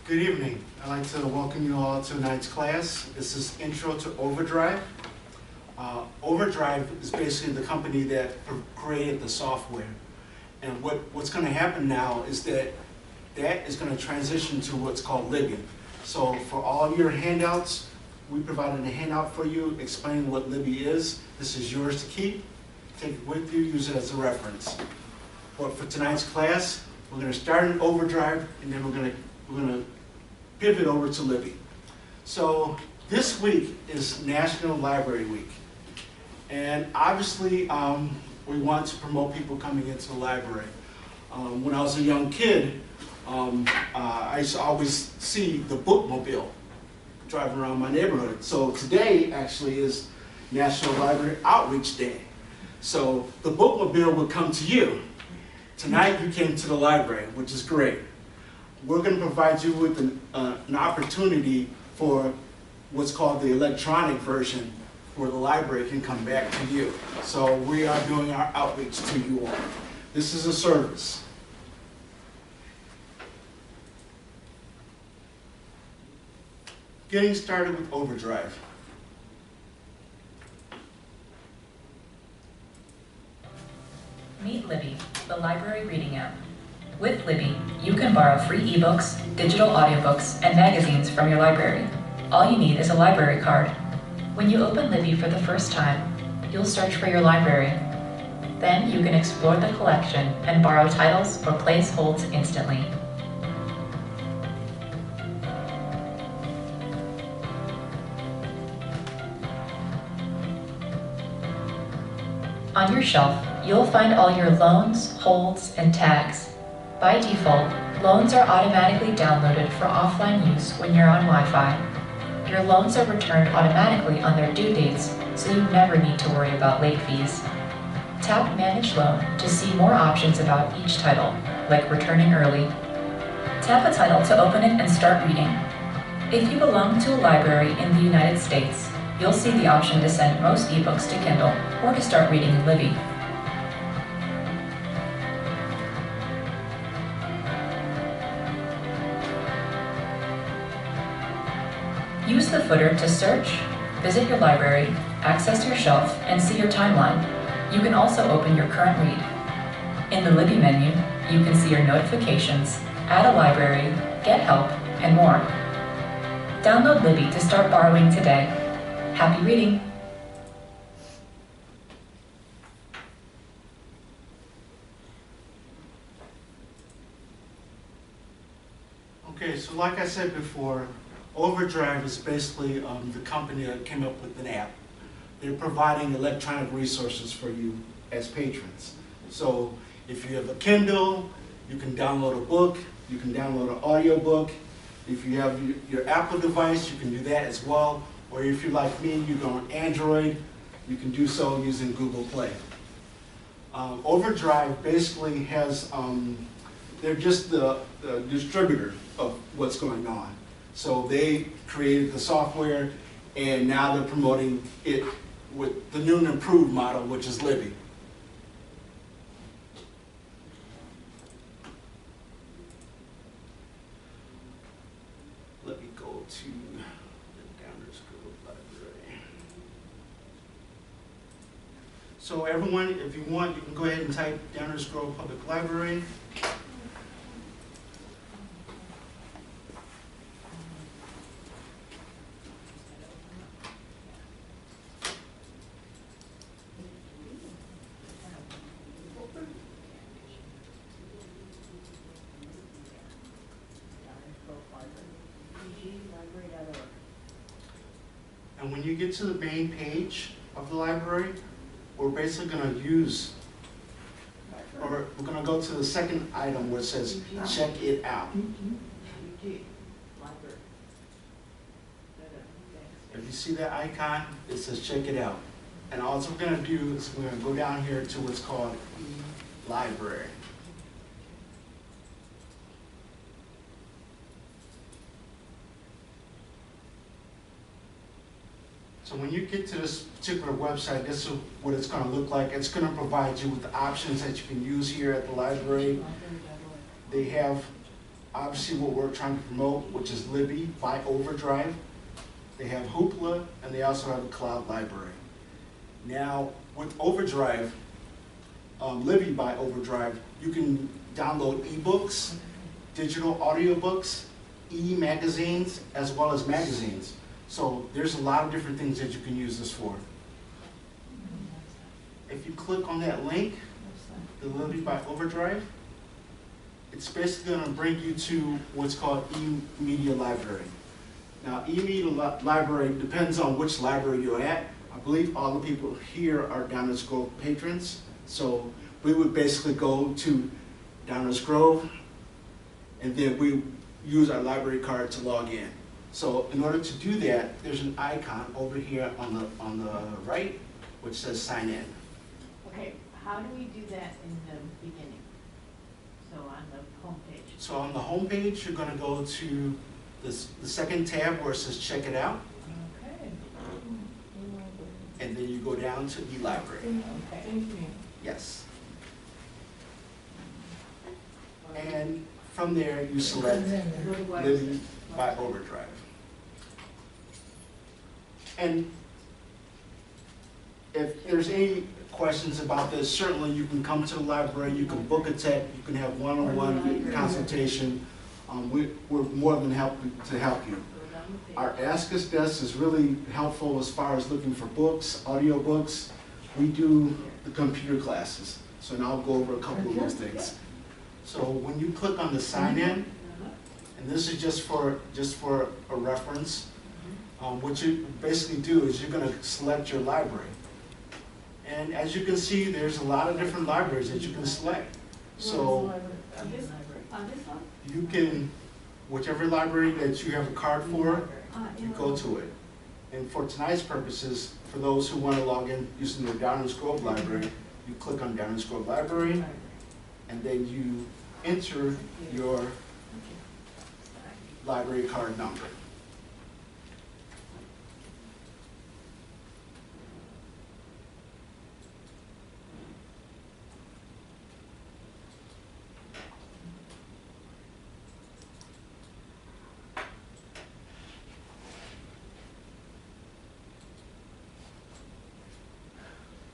Good evening. I'd like to welcome you all to tonight's class. This is Intro to OverDrive. OverDrive is basically the company that created the software. And what's going to happen now is that is going to transition to what's called Libby. So for all your handouts, we provided a handout for you explaining what Libby is. This is yours to keep. Take it with you, use it as a reference. But for tonight's class, we're going to start in OverDrive, and then we're going to pivot over to Libby. So this week is National Library Week. And obviously, we want to promote people coming into the library. When I was a young kid, I used to always see the bookmobile driving around my neighborhood. So today actually is National Library Outreach Day. So the bookmobile will come to you. Tonight you came to the library, which is great. We're going to provide you with an opportunity for what's called the electronic version where the library can come back to you. So we are doing our outreach to you all. This is a service. Getting started with OverDrive. Meet Libby, the library reading app. With Libby, you can borrow free ebooks, digital audiobooks, and magazines from your library. All you need is a library card. When you open Libby for the first time, you'll search for your library. Then you can explore the collection and borrow titles or place holds instantly. On your shelf, you'll find all your loans, holds, and tags. By default, loans are automatically downloaded for offline use when you're on Wi-Fi. Your loans are returned automatically on their due dates, so you never need to worry about late fees. Tap Manage Loan to see more options about each title, like returning early. Tap a title to open it and start reading. If you belong to a library in the United States, you'll see the option to send most ebooks to Kindle or to start reading in Libby. Use the footer to search, visit your library, access your shelf, and see your timeline. You can also open your current read. In the Libby menu, you can see your notifications, add a library, get help, and more. Download Libby to start borrowing today. Happy reading! Okay, so like I said before, OverDrive is basically the company that came up with an app. They're providing electronic resources for you as patrons. So if you have a Kindle, you can download a book, you can download an audiobook. If you have your Apple device, you can do that as well. Or if you're like me, you're on Android, you can do so using Google Play. OverDrive basically has, they're just the distributor of what's going on. So they created the software, and now they're promoting it with the new and improved model, which is Libby. Let me go to the Downers Grove Library. So everyone, if you want, you can go ahead and type Downers Grove Public Library. And when you get to the main page of the library, we're basically going to use, or we're going to go to the second item where it says, check it out. If you see that icon, it says check it out. And all we're going to do is we're going to go down here to what's called library. So when you get to this particular website, this is what it's going to look like. It's going to provide you with the options that you can use here at the library. They have obviously what we're trying to promote, which is Libby by OverDrive. They have Hoopla, and they also have a cloud library. Now, with OverDrive, Libby by OverDrive, you can download ebooks, digital audiobooks, e-magazines, as well as magazines. So there's a lot of different things that you can use this for. If you click on that link, the Libby by OverDrive, it's basically going to bring you to what's called e-media library. Now, e-media library depends on which library you're at. I believe all the people here are Downers Grove patrons. So we would basically go to Downers Grove, and then we use our library card to log in. So in order to do that, there's an icon over here on the right, which says sign in. Okay, how do we do that in the beginning? So on the home page. So on the home page, you're going to go to the second tab where it says check it out. Okay. And then you go down to e-library. Okay. Yes. And from there, you select Libby by OverDrive. And if there's any questions about this, certainly you can come to the library, you can book a tech, you can have one-on-one consultation. We're more than happy to help you. Our Ask Us desk is really helpful as far as looking for books, audio books. We do the computer classes, so now I'll go over a couple of those things. So when you click on the sign in, and this is just for a reference, what you basically do is you're going to select your library. And as you can see, there's a lot of different libraries that you can select. So you can, whichever library that you have a card for, you go to it. And for tonight's purposes, for those who want to log in using the Downers Grove library, you click on Downers Grove Library, and then you enter your library card number.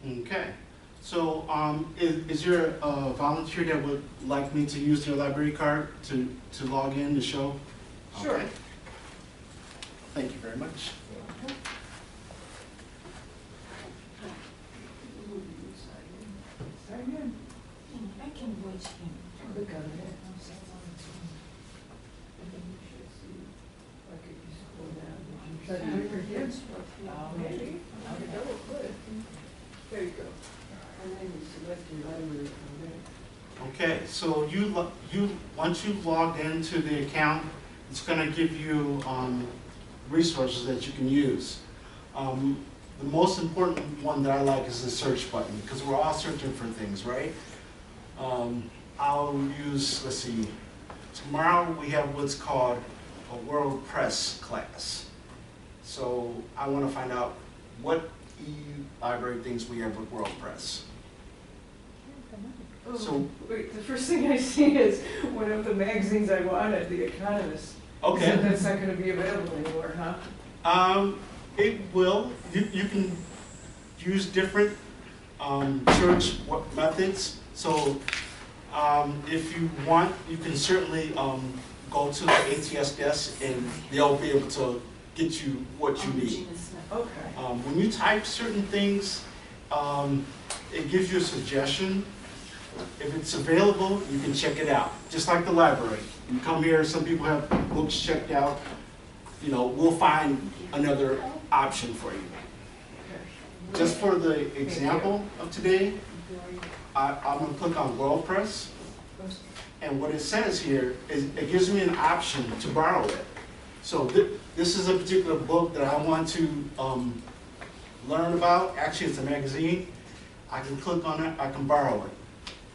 Okay, so is there a volunteer that would like me to use their library card to log in to show? Sure. Okay. Thank you very much. I can watch him. Look at it. Maybe. There you go. And then you select your library from there. Okay, so once you've logged into the account, it's going to give you resources that you can use. The most important one that I like is the search button, because we're all searching for things, right? I'll use, let's see, tomorrow we have what's called a World Press class. So I want to find out what e-library things we have with World Press. Oh, So, wait, the first thing I see is one of the magazines I wanted, The Economist. okay. So that's not going to be available anymore, huh? It will. You can use different search methods. So if you want, you can certainly go to the ATS desk and they'll be able to get you what you need. Okay. When you type certain things, it gives you a suggestion. If it's available, you can check it out. Just like the library. You come here, some people have books checked out. You know, we'll find another option for you. Just for the example of today, I'm going to click on World Press. And what it says here is it gives me an option to borrow it. So this is a particular book that I want to learn about. Actually, it's a magazine. I can click on it. I can borrow it.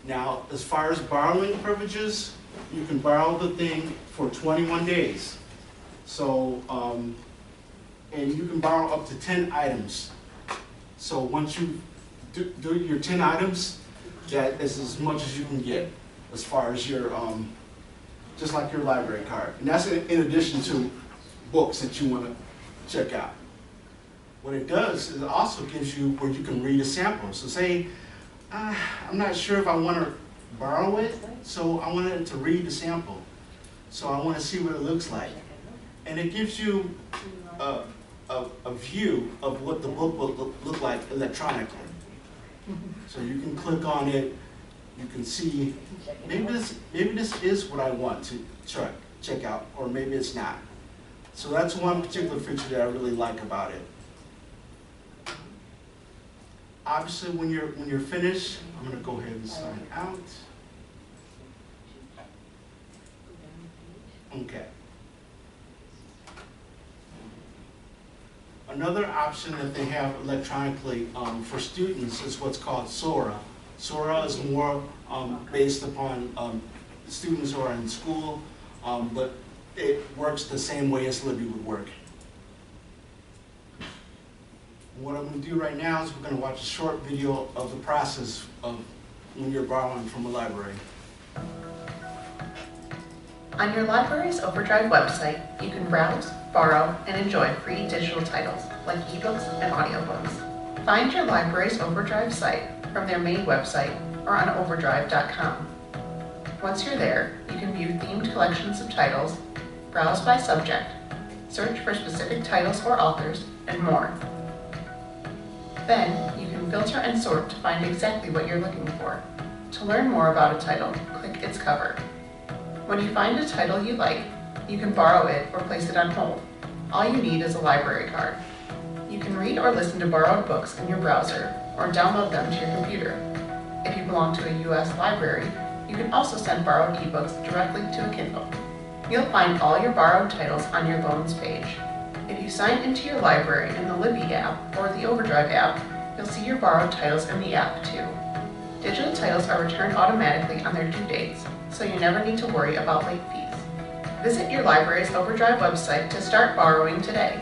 Now, as far as borrowing privileges, you can borrow the thing for 21 days. So, and you can borrow up to 10 items. So once you do your 10 items, that is as much as you can get as far as your just like your library card. And that's in addition to books that you want to check out. What it does is it also gives you where you can read a sample. So say, I'm not sure if I want to borrow it, so I wanted to read the sample. So I want to see what it looks like. And it gives you a view of what the book will look like electronically. So you can click on it, you can see, maybe this is what I want to check out, or maybe it's not. So that's one particular feature that I really like about it. Obviously, when you're finished, I'm going to go ahead and sign out. Okay. Another option that they have electronically for students is what's called Sora. Sora is more based upon students who are in school, but it works the same way as Libby would work. What I'm going to do right now is we're going to watch a short video of the process of when you're borrowing from a library. On your library's OverDrive website, you can browse, borrow, and enjoy free digital titles like ebooks and audiobooks. Find your library's OverDrive site from their main website or on overdrive.com. Once you're there, you can view themed collections of titles, browse by subject, search for specific titles or authors, and more. Then, you can filter and sort to find exactly what you're looking for. To learn more about a title, click its cover. When you find a title you like, you can borrow it or place it on hold. All you need is a library card. You can read or listen to borrowed books in your browser or download them to your computer. If you belong to a U.S. library, you can also send borrowed ebooks directly to a Kindle. You'll find all your borrowed titles on your loans page. If you sign into your library in the Libby app or the OverDrive app, you'll see your borrowed titles in the app too. Digital titles are returned automatically on their due dates, so you never need to worry about late fees. Visit your library's OverDrive website to start borrowing today.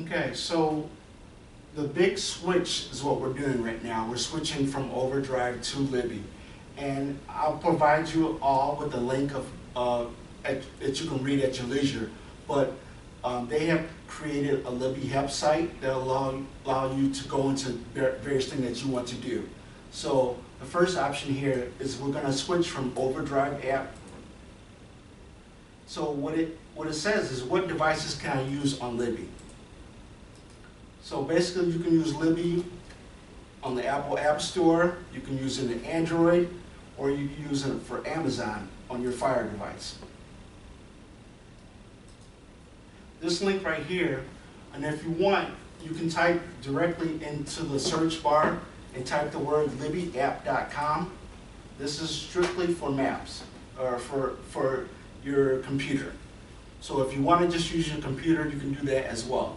Okay, so the big switch is what we're doing right now. We're switching from OverDrive to Libby. And I'll provide you all with a link that you can read at your leisure. But they have created a Libby help site that allow you to go into various things that you want to do. So the first option here is we're going to switch from OverDrive app. So what it says is, what devices can I use on Libby? So basically, you can use Libby on the Apple App Store, you can use it in Android, or you can use it for Amazon on your Fire device. This link right here, and if you want, you can type directly into the search bar and type the word libbyapp.com. This is strictly for maps, or for your computer. So if you want to just use your computer, you can do that as well.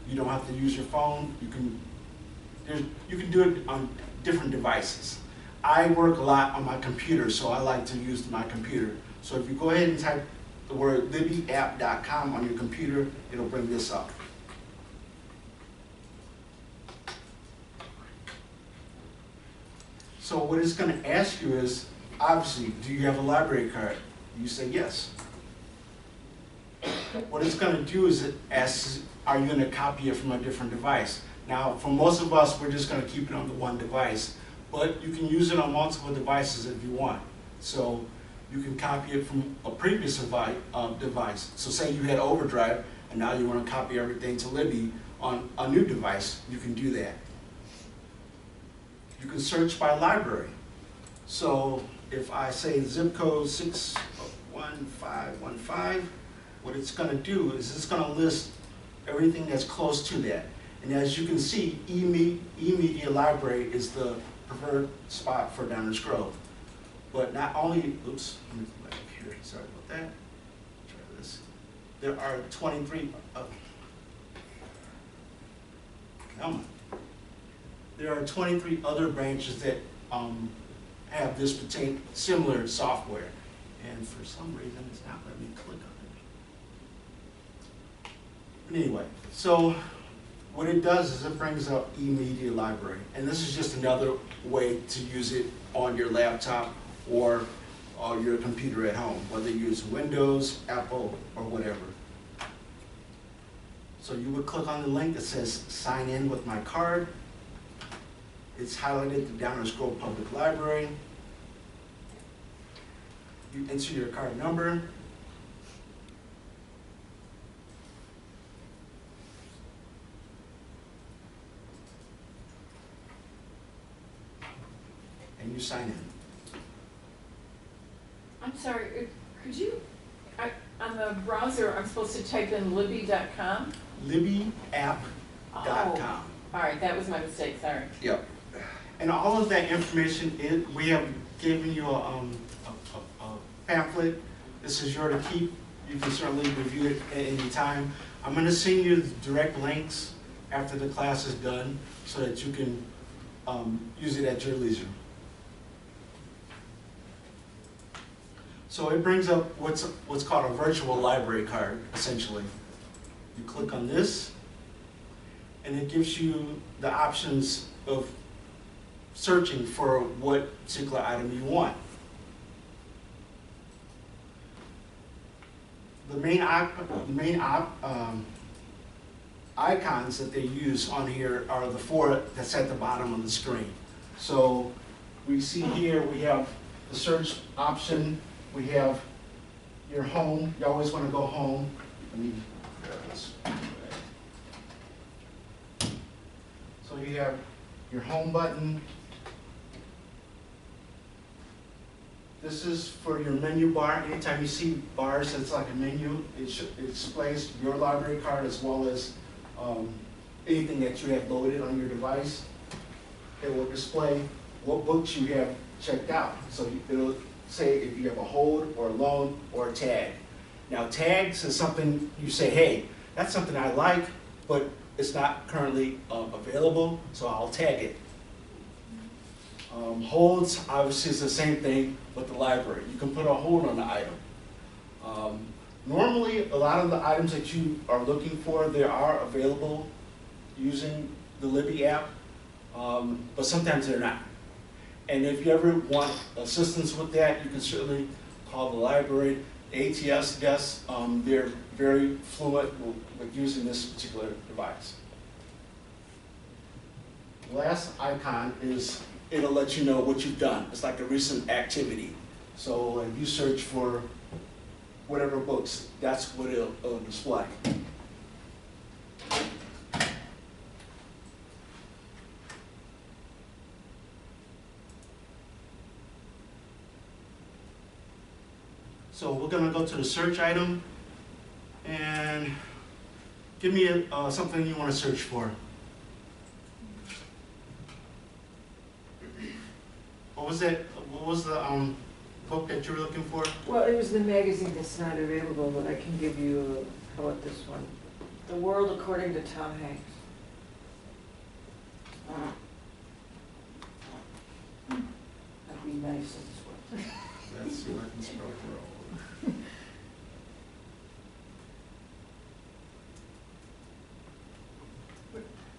You don't have to use your phone. You can do it on different devices. I work a lot on my computer, so I like to use my computer. So if you go ahead and type the word libbyapp.com on your computer, it'll bring this up. So what it's going to ask you is, obviously, do you have a library card? You say yes. What it's going to do is it asks, are you going to copy it from a different device? Now, for most of us, we're just going to keep it on the one device, but you can use it on multiple devices if you want. So you can copy it from a previous device. So say you had OverDrive, and now you want to copy everything to Libby on a new device, you can do that. You can search by library. So if I say zip code 61515, what it's going to do is it's going to list everything that's close to that. And as you can see, eMedia Library is the preferred spot for Downers Grove. But not only, oops, let me go back here, sorry about that. Try this. There are 23, come on. There are 23 other branches that have this similar software. And for some reason, it's not letting me click on it. But anyway, so what it does is it brings up e-media library. And this is just another way to use it on your laptop or your computer at home, whether you use Windows, Apple, or whatever. So you would click on the link that says sign in with my card. It's highlighted the down and scroll public library. You enter your card number. And you sign in. I'm sorry, could you, on the browser, I'm supposed to type in libby.com? LibbyApp.com. Oh, all right, that was my mistake, sorry. Yep. And all of that information, we have given you a pamphlet. This is yours to keep. You can certainly review it at any time. I'm going to send you the direct links after the class is done so that you can use it at your leisure. So it brings up what's called a virtual library card, essentially. You click on this, and it gives you the options of searching for what particular item you want. The main icons that they use on here are the four that's at the bottom of the screen. So we see here we have the search option. We have your home. You always want to go home. Let me grab this. So you have your home button. This is for your menu bar. Anytime you see bars that's like a menu, it displays your library card as well as anything that you have loaded on your device. It will display what books you have checked out. So it'll say if you have a hold or a loan or a tag. Now tags is something you say, hey, that's something I like, but it's not currently available, so I'll tag it. Holds, obviously, is the same thing with the library. You can put a hold on the item. Normally, a lot of the items that you are looking for, they are available using the Libby app, but sometimes they're not. And if you ever want assistance with that, you can certainly call the library. ATS desks, they're very fluent with using this particular device. The last icon is, it'll let you know what you've done. It's like a recent activity. So if you search for whatever books, that's what it'll display. So we're going to go to the search item and give me something you want to search for. What was that? What was the book that you were looking for? Well, it was the magazine that's not available, but I can give you, how about this one? The World According to Tom Hanks. That'd be nice in this one. Let's see what I can spell for all.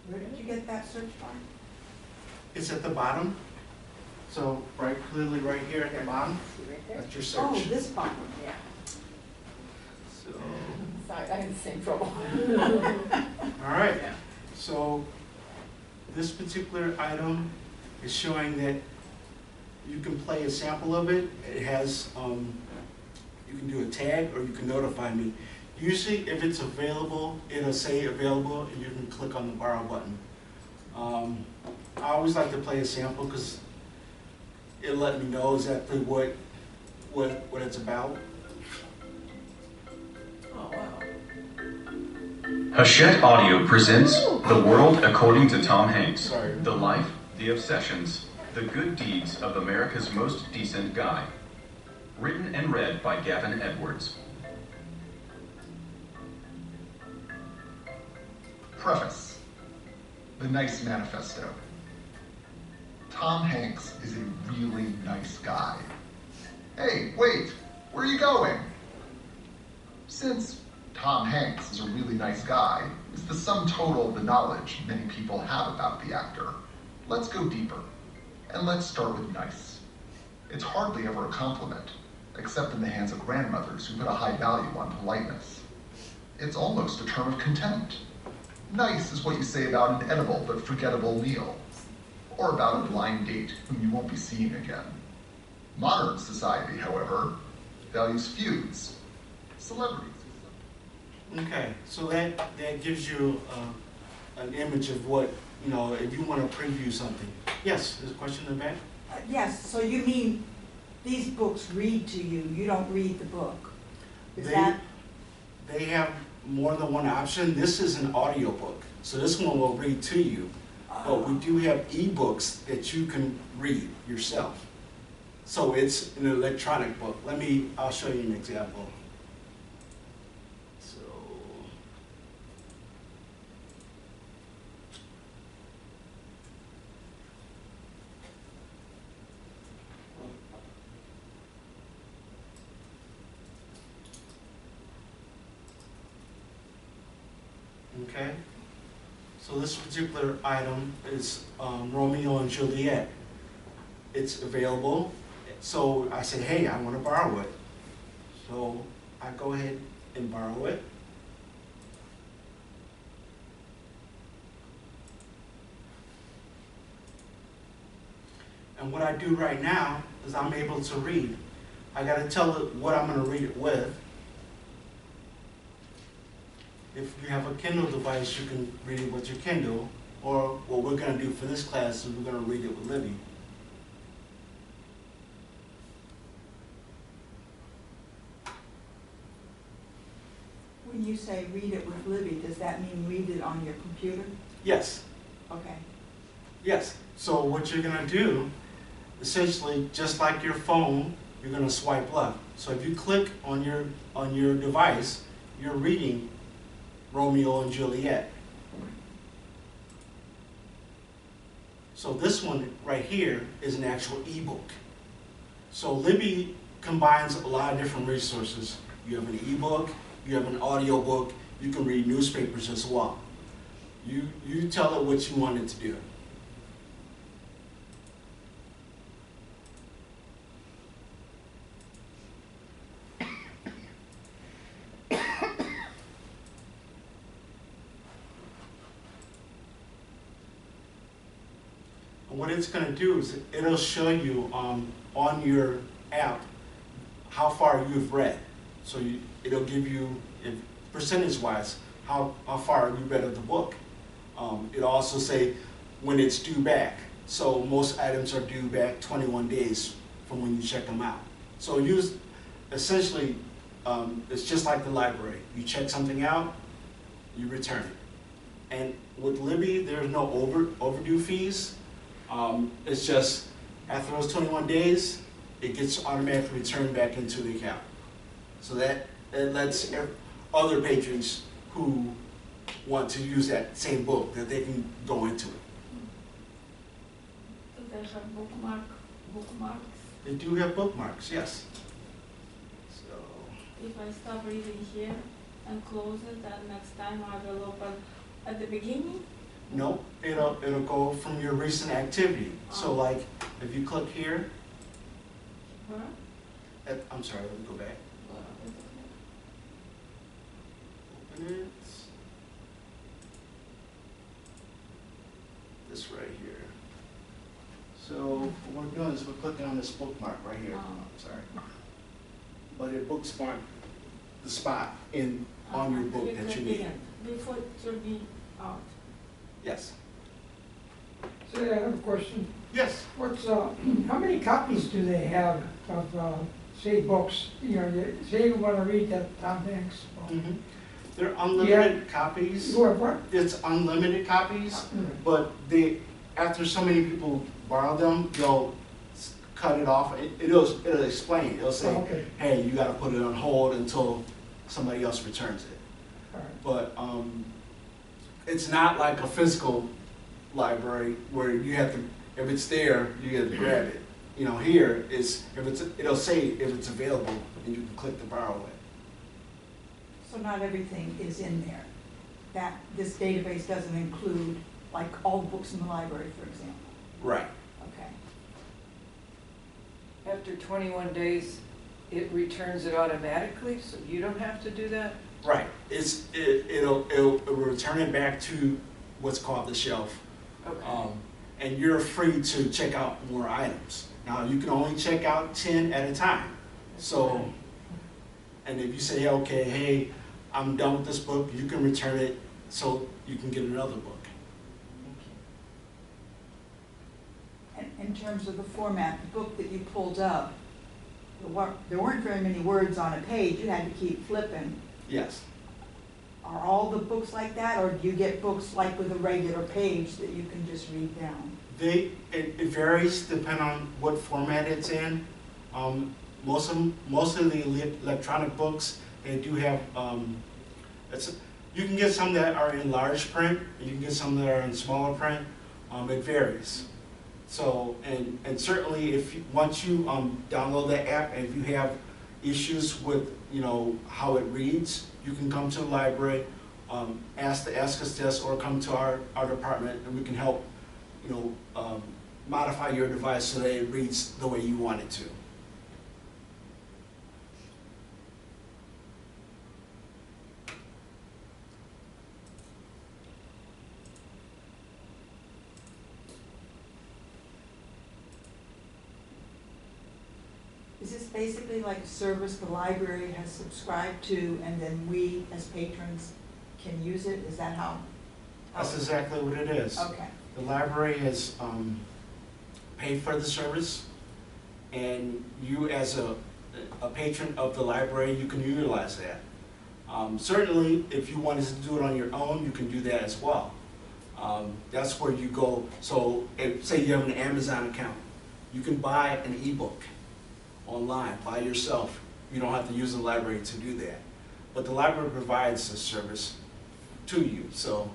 Where did you get that search bar? It's at the bottom. So clearly right here at the bottom, See right there? that's your search. Oh, this bottom. Yeah. So, Sorry, I had the same trouble. all right. So this particular item is showing that you can play a sample of it. It has, you can do a tag or you can notify me. Usually if it's available, it'll say available and you can click on the borrow button. I always like to play a sample because it'll let me know exactly what it's about. Oh, wow. Hachette Audio presents The World According to Tom Hanks. Sorry. The life, the obsessions, the good deeds of America's most decent guy. Written and read by Gavin Edwards. Preface. The Nice Manifesto. Tom Hanks is a really nice guy. Hey, wait, where are you going? Since Tom Hanks is a really nice guy, is the sum total of the knowledge many people have about the actor, let's go deeper. And let's start with nice. It's hardly ever a compliment, except in the hands of grandmothers who put a high value on politeness. It's almost a term of contempt. Nice is what you say about an edible but forgettable meal, or about a blind date whom you won't be seeing again. Modern society, however, values feuds, celebrities. Okay, so that gives you an image of what, if you want to preview something. Yes, there's a question in the back? Yes, so you mean these books read to you, you don't read the book? Is They- that, They have more than one option. This is an audiobook, so this one will read to you. But we do have ebooks that you can read yourself. So it's an electronic book. I'll show you an example. So, okay. So this particular item is Romeo and Juliet. It's available. So I said, hey, I want to borrow it. So I go ahead and borrow it. And what I do right now is I'm able to read. I got to tell it what I'm going to read it with. If you have a Kindle device, you can read it with your Kindle, or what we're going to do for this class is we're going to read it with Libby. when you say read it with Libby, does that mean read it on your computer? Yes, Okay. yes. So what you're going to do, essentially, just like your phone, you're going to swipe left. So if you click on your device, you're reading Romeo and Juliet. So this one right here is an actual ebook. So Libby combines a lot of different resources. You have an ebook, you have an audio book, you can read newspapers as well. You tell it what you want it to do. What it's going to do is it'll show you on your app how far you've read. So it'll give you, percentage-wise, how far you read of the book. It'll also say when it's due back. So most items are due back 21 days from when you check them out. So essentially, it's just like the library. You check something out, you return it. And with Libby, there's no overdue fees. It's just after those 21 days, it gets automatically returned back into the account. So that lets other patrons who want to use that same book, that they can go into it. Do they have bookmarks? They do have bookmarks, yes. So, If I stop reading here and close it, then next time I will open at the beginning? no, it'll go from your recent activity. So like, if you click here, Where? I'm sorry, let me go back. Open it. This right here. So what we're doing is we're clicking on this bookmark right here. Sorry. But it bookmarked the spot on your book that you need. Before it should be out. Yes. So I have a question. Yes. How many copies do they have of, say, books? Say you want to read that Tom Hanks book. Mhm. They're unlimited copies. You have what? It's unlimited copies, but after so many people borrow them, they'll cut it off. It'll explain. It'll say, Okay. hey, you got to put it on hold until somebody else returns it. All right. But it's not like a physical library where you have to, if it's there, you have to grab it. Here it'll say if it's available, and you can click to borrow it. So not everything is in there. that this database doesn't include, like, all the books in the library, for example. Right. Okay. After 21 days, it returns it automatically, so you don't have to do that? Right. It'll return it back to what's called the shelf. Okay. And you're free to check out more items. Now, you can only check out 10 at a time. So, and if you say, okay, hey, I'm done with this book, you can return it so you can get another book. And in terms of the format, the book that you pulled up, there weren't very many words on a page, you had to keep flipping. Yes. Are all the books like that, or do you get books like with a regular page that you can just read down? It varies depending on what format it's in. Most of the electronic books, they do have, you can get some that are in large print, and you can get some that are in smaller print. It varies. So, and certainly once you download the app, and if you have issues with, how it reads, you can come to the library, ask the Ask Us desk, or come to our department, and we can help, modify your device so that it reads the way you want it to. Is this basically like a service the library has subscribed to, and then we, as patrons, can use it? Is that how? That's exactly what it is. Okay. The library has paid for the service, and you as a patron of the library, you can utilize that. Certainly, if you wanted to do it on your own, you can do that as well. That's where you go. So, say you have an Amazon account, you can buy an ebook online by yourself. You don't have to use the library to do that. But the library provides a service to you. So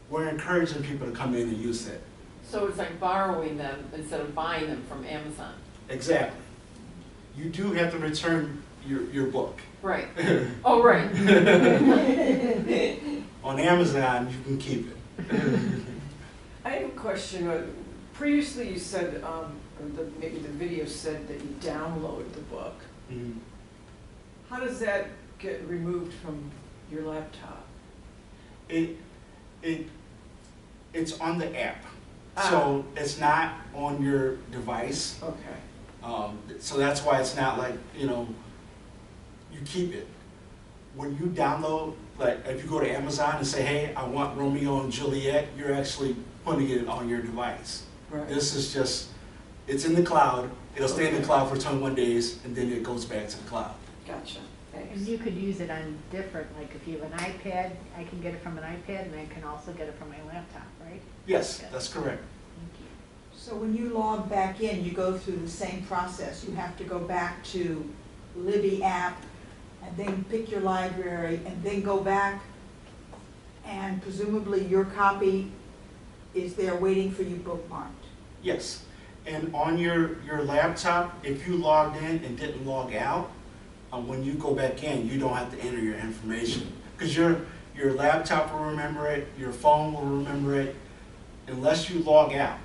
we're encouraging people to come in and use it. So it's like borrowing them instead of buying them from Amazon. Exactly. You do have to return your book. Right. Oh, right. On Amazon, you can keep it. I have a question. Previously you said, or maybe the video said that you download the book. Mm-hmm. How does that get removed from your laptop? It's on the app. So it's not on your device. Okay. So that's why it's not like, you keep it. When you download, like if you go to Amazon and say, hey, I want Romeo and Juliet, you're actually putting it on your device. Right. This is just, it's in the cloud. It'll stay in the cloud for 21 days, and then it goes back to the cloud. Gotcha. Thanks. And you could use it on different, like if you have an iPad, I can get it from an iPad, and I can also get it from my laptop, right? Yes, that's correct. Thank you. So when you log back in, you go through the same process. You have to go back to Libby app, and then pick your library, and then go back, and presumably your copy is there waiting for you bookmarked. Yes. And on your laptop, if you logged in and didn't log out, when you go back in, you don't have to enter your information. Because your laptop will remember it, your phone will remember it, unless you log out.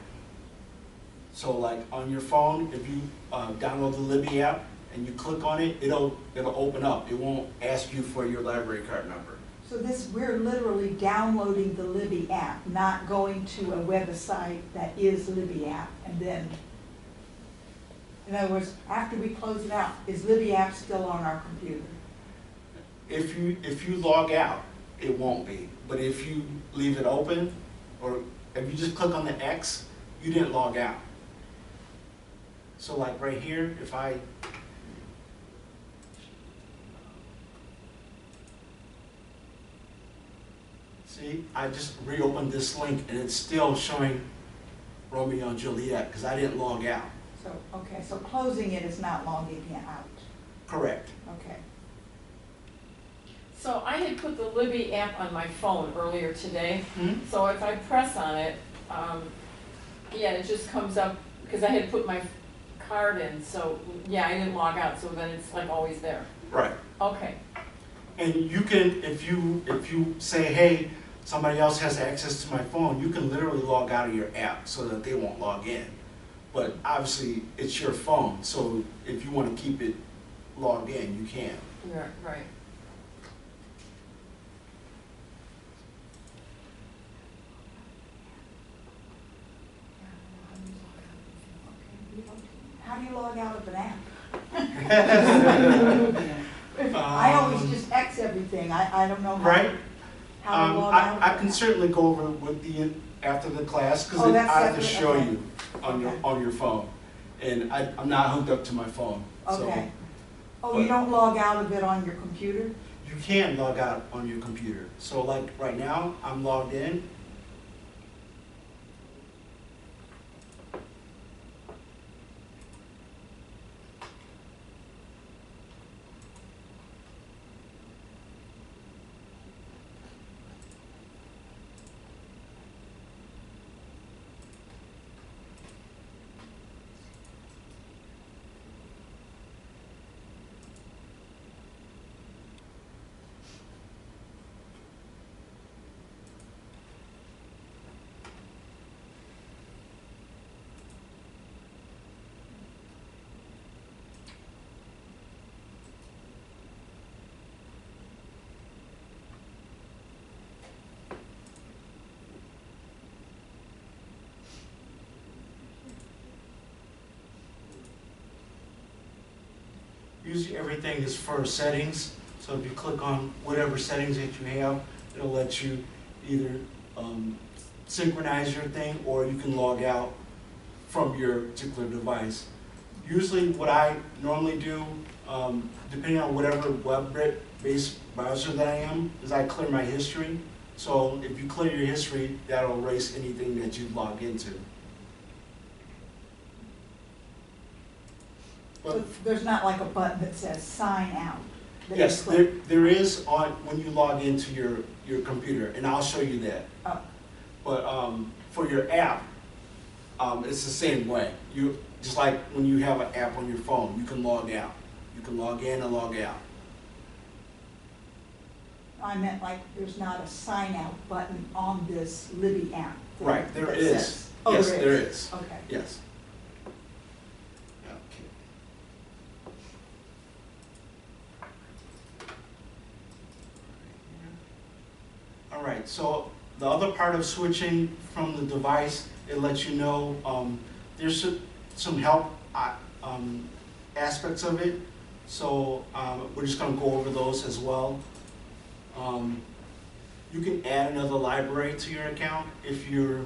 So like on your phone, if you download the Libby app and you click on it, it'll open up. It won't ask you for your library card number. So we're literally downloading the Libby app, not going to a website that is Libby app, and then, in other words, after we close it out, is Libby app still on our computer? If you log out, it won't be. But if you leave it open, or if you just click on the X, you didn't log out. So like right here, if I see, I just reopened this link and it's still showing Romeo and Juliet because I didn't log out. So, okay, so closing it is not logging it out. Correct. Okay. So I had put the Libby app on my phone earlier today. Mm-hmm. So if I press on it, yeah, it just comes up, because I had put my card in, so yeah, I didn't log out, so then it's like always there. Right. Okay. And you can, if you say, hey, somebody else has access to my phone, you can literally log out of your app so that they won't log in. But obviously, it's your phone, so if you want to keep it logged in, you can. Yeah, right. How do you log out of an app? I I always just X everything, I don't know Right? how to log out. I can certainly go over with the, after the class, because Oh, that's I have to separate, show okay. you on Okay. on your phone. And I'm not hooked up to my phone, so. Okay. Oh, you don't log out of it on your computer? You can log out on your computer. So like right now, I'm logged in. Usually everything is for settings, so if you click on whatever settings that you have, it'll let you either synchronize your thing or you can log out from your particular device. Usually what I normally do, depending on whatever web-based browser that I am, is I clear my history. So if you clear your history, that'll erase anything that you've logged into. So there's not like a button that says sign out? that you Yes, click? there is on when you log into your computer, and I'll show you that. Oh, But for your app, it's the same way. You just like when you have an app on your phone, you can log out. You can log in and log out. I meant like there's not a sign out button on this Libby app. that- Right, there that is. says- Oh, Yes, there there is. Okay. Yes. Okay. All right, so the other part of switching from the device, it lets you know there's some help aspects of it. So we're just going to go over those as well. You can add another library to your account if you're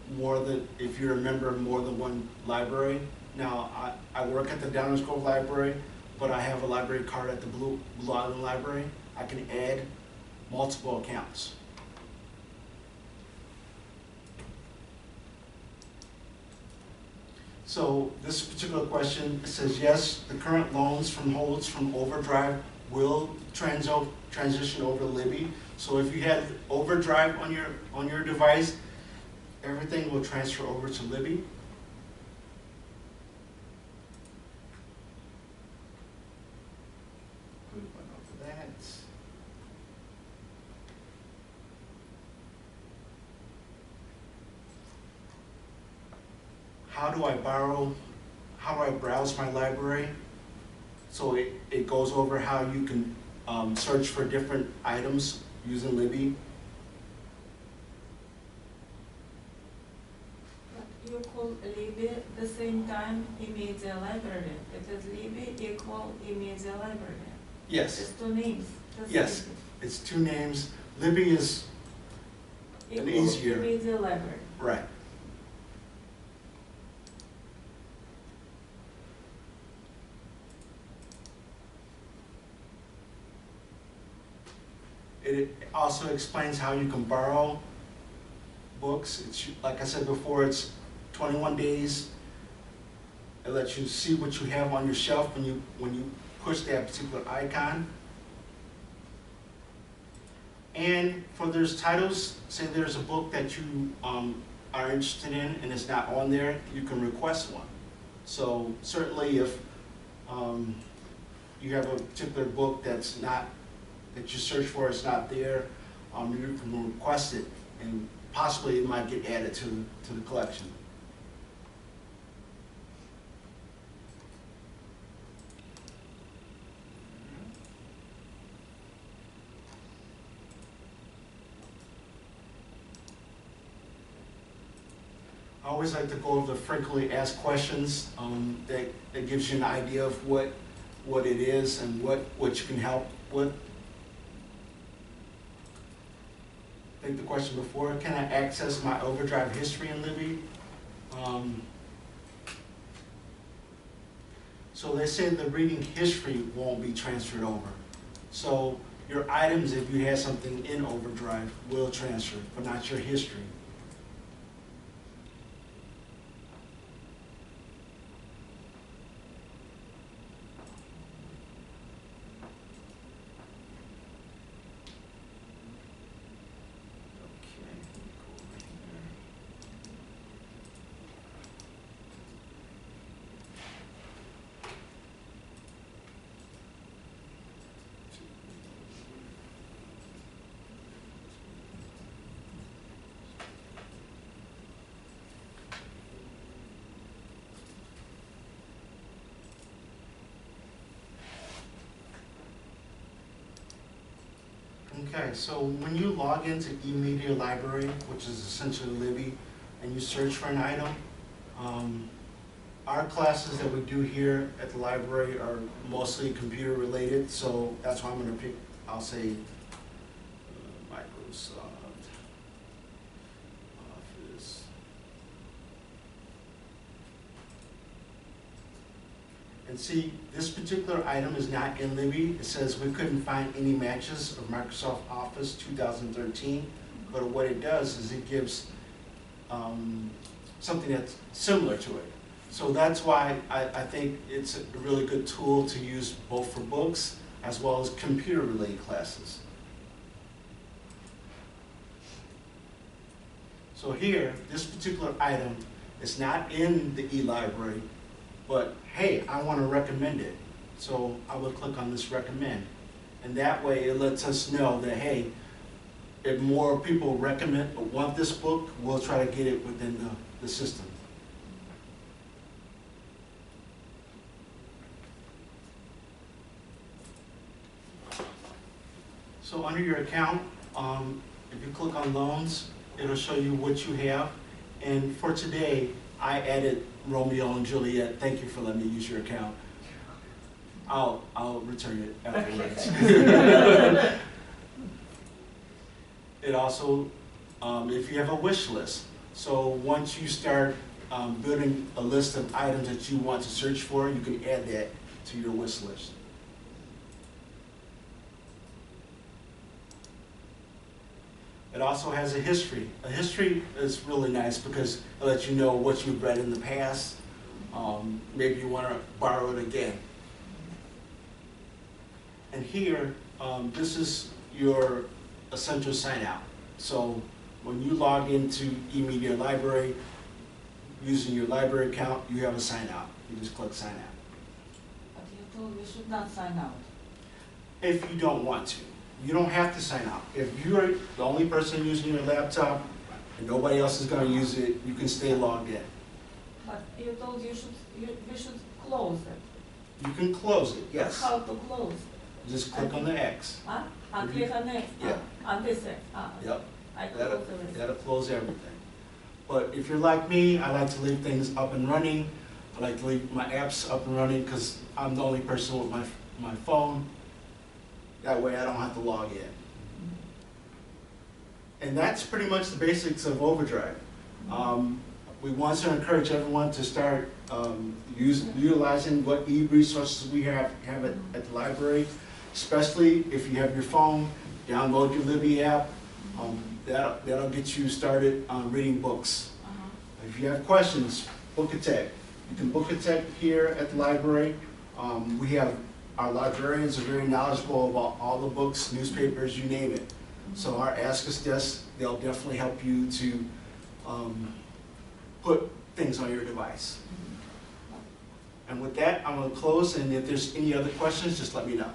a member of more than one library. Now I work at the Downers Grove Library, but I have a library card at the Blue Island Library. I can add multiple accounts. So this particular question says, yes, the current loans from holds from OverDrive will transition over to Libby. So if you had OverDrive on your device, everything will transfer over to Libby. Good one over that. How do I browse my library? So it goes over how you can search for different items using Libby. You call Libby the same time immediate library. It is Libby equal immediate library. Yes, It's two names. That's yes, Libby. it's two names. Libby is Equal easier. Immediate library. right. It also explains how you can borrow books. It's, like I said before, it's 21 days. It lets you see what you have on your shelf when you push that particular icon. And for those titles, say there's a book that you are interested in and it's not on there, you can request one. So certainly if you have a particular book that's not that you search for is not there, you can request it, and possibly it might get added to the collection. I always like to go over the frequently asked questions that gives you an idea of what it is and what you can help with. I think the question before, can I access my OverDrive history in Libby? So they say the reading history won't be transferred over. So your items, if you have something in OverDrive, will transfer, but not your history. Okay, so when you log into eMedia Library, which is essentially Libby, and you search for an item, our classes that we do here at the library are mostly computer related, so that's why I'm going to pick, I'll say, Microsoft Office. And see, this particular item is not in Libby. It says we couldn't find any matches of Microsoft Office 2013, but what it does is it gives something that's similar to it. So that's why I think it's a really good tool to use both for books as well as computer-related classes. So here, this particular item is not in the e-library, but hey, I want to recommend it. So I will click on this recommend. And that way it lets us know that, hey, if more people recommend or want this book, we'll try to get it within the system. So under your account, if you click on loans, it'll show you what you have. And for today, I added Romeo and Juliet. Thank you for letting me use your account. I'll return it afterwards. Okay. It also, if you have a wish list, so once you start building a list of items that you want to search for, you can add that to your wish list. It also has a history. A history is really nice because it lets you know what you've read in the past. Maybe you want to borrow it again. And here, this is your essential sign out. So when you log into eMedia Library, using your library account, you have a sign out. You just click sign out. But you told we should not sign out. If you don't want to. You don't have to sign out. If you're the only person using your laptop and nobody else is going to use it, you can stay logged in. But you told we should close it. You can close it, yes. How to close? Just click on the X. Huh? I click on next. Yeah. On this X. Yep. I close everything. That'll close everything. But if you're like me, I like to leave things up and running. I like to leave my apps up and running because I'm the only person with my phone. That way I don't have to log in. And that's pretty much the basics of OverDrive. We want to encourage everyone to start utilizing what e-resources we have at the library, especially if you have your phone, download your Libby app. That'll get you started on reading books. If you have questions, book a tech. You can book a tech here at the library. We have our librarians are very knowledgeable about all the books, newspapers, you name it. So our Ask Us desk, they'll definitely help you to put things on your device. And with that, I'm going to close, and if there's any other questions, just let me know.